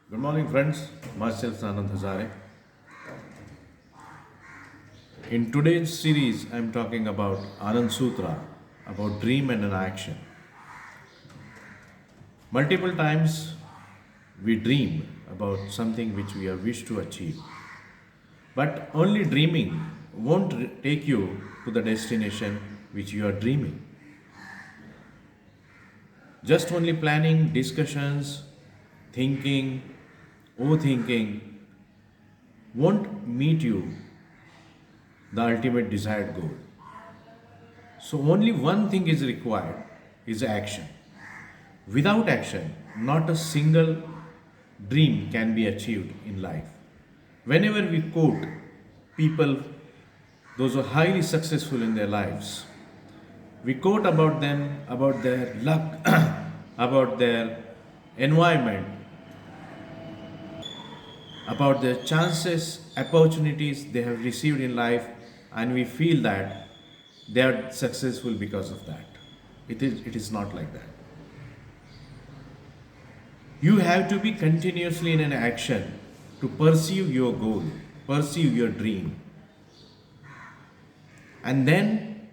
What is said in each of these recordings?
Good morning, friends. Myself, Anand Hazare. In today's series, I'm talking about Anand Sutra, about dream and an action. Multiple times, we dream about something which we have wished to achieve. But only dreaming won't take you to the destination which you are dreaming. Just only planning, discussions, thinking, overthinking won't meet you the ultimate desired goal. So only one thing is required is action. Without action, not a single dream can be achieved in life. Whenever we quote people, those who are highly successful in their lives, we quote about them, about their luck, about their environment, about the chances, opportunities they have received in life, and we feel that they are successful because of that. It is not like that. You have to be continuously in an action to pursue your goal, pursue your dream, and then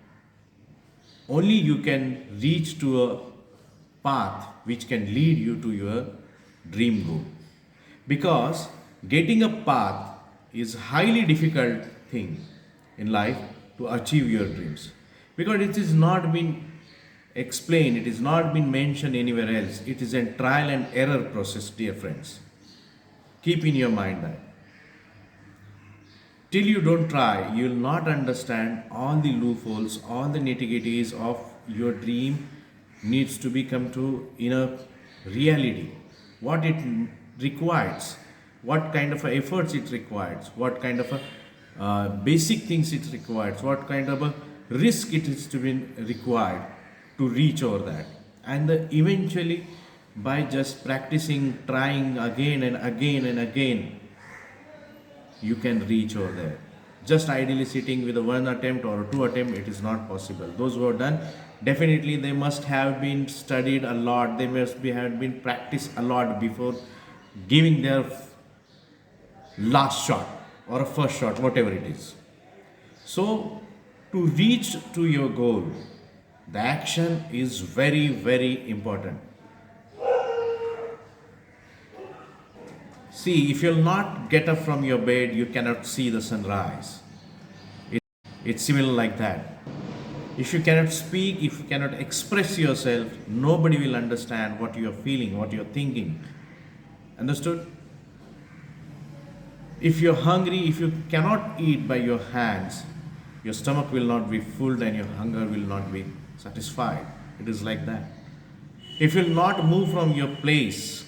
only you can reach to a path which can lead you to your dream goal. Because getting a path is highly difficult thing in life to achieve your dreams, because it is not been explained, it is not been mentioned anywhere else. It is a trial and error process, dear friends. Keep in your mind that till you don't try, you will not understand all the loopholes, all the nitty-gritties of your dream needs to be come to in a reality. What it requires, what kind of efforts it requires, what kind of basic things it requires, what kind of a risk it is to be required to reach over that. And eventually, by just practicing, trying again and again and again, you can reach over there. Just ideally sitting with a one attempt or two attempt, it is not possible. Those who are done, definitely they must have been studied a lot. They must be have been practiced a lot before giving their last shot or a first shot, whatever it is. So, to reach to your goal, the action is very, very important. See, if you'll not get up from your bed, you cannot see the sunrise. It's similar like that. If you cannot speak, if you cannot express yourself, nobody will understand what you are feeling, what you are thinking. Understood? If you're hungry, if you cannot eat by your hands, your stomach will not be full and your hunger will not be satisfied. It is like that. If you'll not move from your place,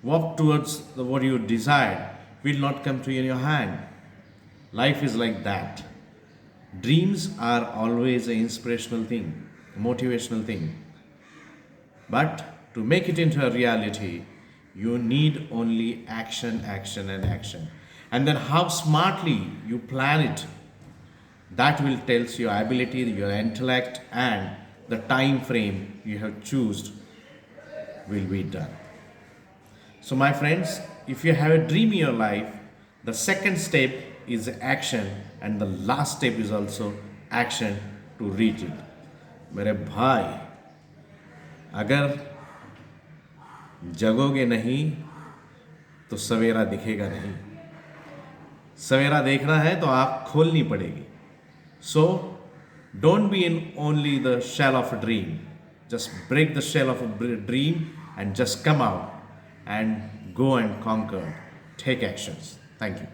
walk towards what you desire, will not come to in your hand. Life is like that. Dreams are always an inspirational thing, a motivational thing. But to make it into a reality, you need only action, action, and action. And then how smartly you plan it, that will tells your ability, your intellect, and the time frame you have chosen will be done. So, my friends, if you have a dream in your life, the second step is action, and the last step is also action to reach it. मेरे भाई, अगर जगोगे नहीं तो सवेरा दिखेगा नहीं. सवेरा देखना है तो आँख खोलनी पड़ेगी. So, don't be in only the shell of a dream. Just break the shell of a dream and just come out and go and conquer. Take actions. Thank you.